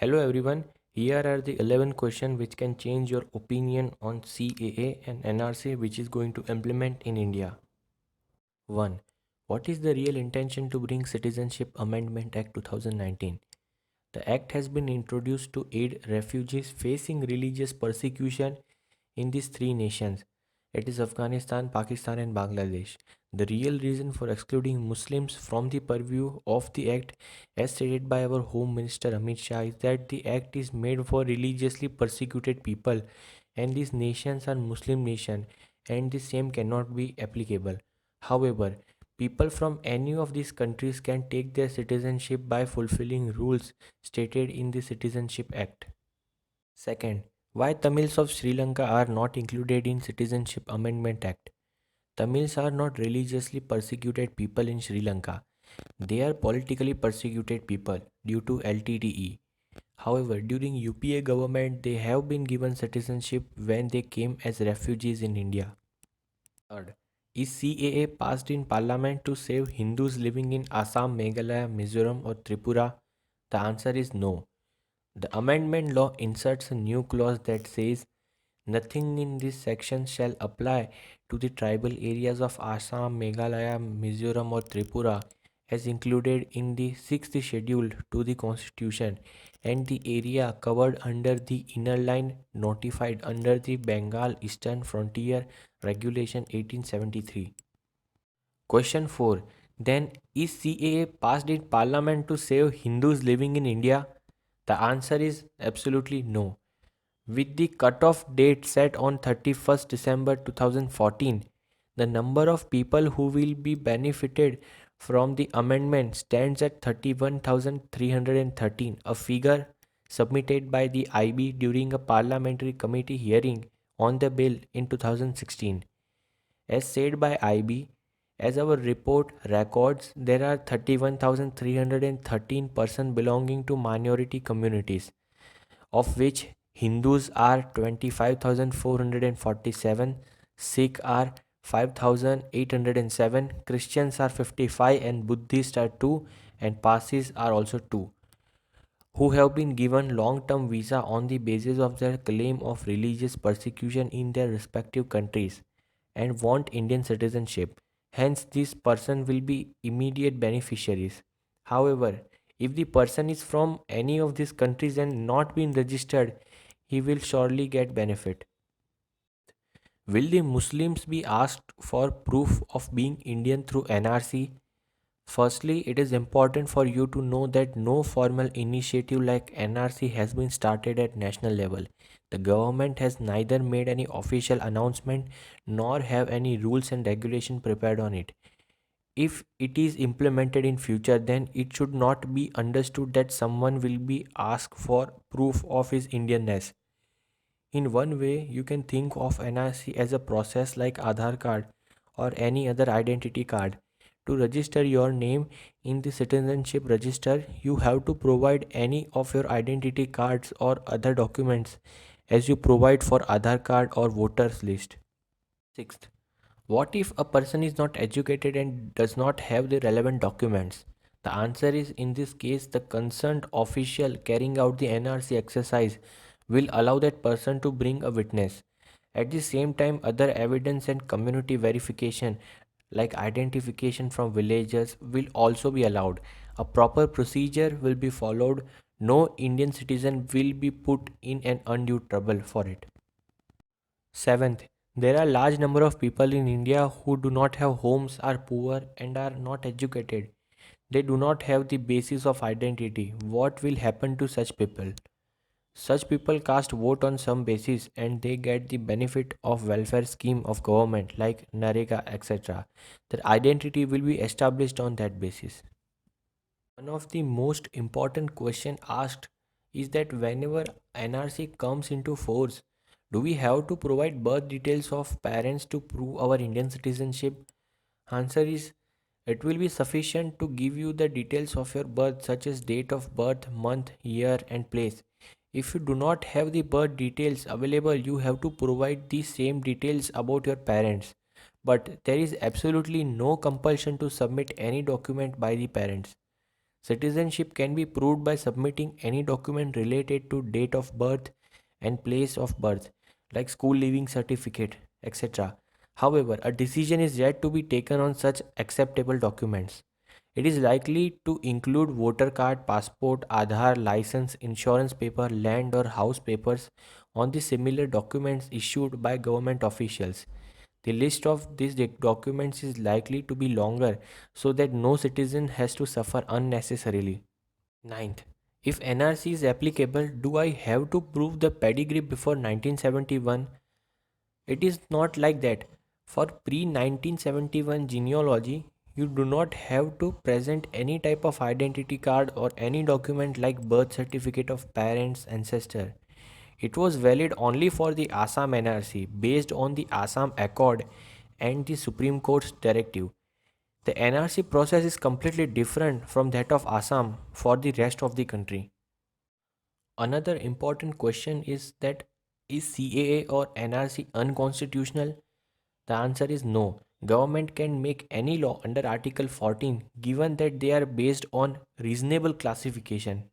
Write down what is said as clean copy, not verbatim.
Hello everyone, here are the 11 questions which can change your opinion on CAA and NRC which is going to implement in India. 1. What is the real intention to bring Citizenship Amendment Act 2019? The act has been introduced to aid refugees facing religious persecution in these three nations. It is Afghanistan, Pakistan, and Bangladesh. The real reason for excluding Muslims from the purview of the Act, as stated by our Home Minister Amit Shah, is that the Act is made for religiously persecuted people, and these nations are Muslim nations, and the same cannot be applicable. However, people from any of these countries can take their citizenship by fulfilling rules stated in the Citizenship Act. Second, why Tamils of Sri Lanka are not included in Citizenship Amendment Act? Tamils are not religiously persecuted people in Sri Lanka. They are politically persecuted people due to LTTE. However, during UPA government, they have been given citizenship when they came as refugees in India. Third, is CAA passed in Parliament to save Hindus living in Assam, Meghalaya, Mizoram, or Tripura? The answer is no. The amendment law inserts a new clause that says nothing in this section shall apply to the tribal areas of Assam, Meghalaya, Mizoram, or Tripura as included in the 6th schedule to the constitution and the area covered under the inner line notified under the Bengal Eastern Frontier Regulation 1873. Question 4. Then is CAA passed in Parliament to save Hindus living in India? The answer is absolutely no. With the cutoff date set on 31st December 2014, the number of people who will be benefited from the amendment stands at 31,313, a figure submitted by the IB during a parliamentary committee hearing on the bill in 2016. As said by IB, as our report records, there are 31,313 persons belonging to minority communities, of which Hindus are 25,447, Sikh are 5,807, Christians are 55, and Buddhists are 2, and Parsis are also 2, who have been given long term visa on the basis of their claim of religious persecution in their respective countries and want Indian citizenship. Hence, this person will be immediate beneficiaries. However, if the person is from any of these countries and not been registered, he will surely get benefit. Will the Muslims be asked for proof of being Indian through NRC? Firstly, it is important for you to know that no formal initiative like NRC has been started at national level. The government has neither made any official announcement nor have any rules and regulation prepared on it. If it is implemented in future, then it should not be understood that someone will be asked for proof of his Indianness. In one way, you can think of NRC as a process like Aadhaar card or any other identity card. To register your name in the citizenship register, you have to provide any of your identity cards or other documents as you provide for Aadhaar card or voters list. Sixth, what if a person is not educated and does not have the relevant documents? The answer is in this case, the concerned official carrying out the NRC exercise will allow that person to bring a witness. At the same time, other evidence and community verification like identification from villagers will also be allowed. A proper procedure will be followed. No Indian citizen will be put in an undue trouble for it. Seventh, there are large number of people in India who do not have homes, are poor and are not educated. They do not have the basis of identity. What will happen to such people? Such people cast vote on some basis and they get the benefit of welfare scheme of government like Narega etc. Their identity will be established on that basis. One of the most important question asked is that whenever NRC comes into force, do we have to provide birth details of parents to prove our Indian citizenship? Answer is it will be sufficient to give you the details of your birth such as date of birth, month, year and place. If you do not have the birth details available, you have to provide the same details about your parents. But there is absolutely no compulsion to submit any document by the parents. Citizenship can be proved by submitting any document related to date of birth and place of birth, like school leaving certificate, etc. However, a decision is yet to be taken on such acceptable documents. It is likely to include voter card, passport, Aadhaar, license, insurance paper, land or house papers on the similar documents issued by government officials. The list of these documents is likely to be longer so that no citizen has to suffer unnecessarily. Ninth, if NRC is applicable, do I have to prove the pedigree before 1971? It is not like that. For pre 1971 genealogy, you do not have to present any type of identity card or any document like birth certificate of parents, ancestor. It was valid only for the Assam NRC based on the Assam Accord and the Supreme Court's directive. The NRC process is completely different from that of Assam for the rest of the country. Another important question is that is CAA or NRC unconstitutional? The answer is no. Government can make any law under Article 14 given that they are based on reasonable classification.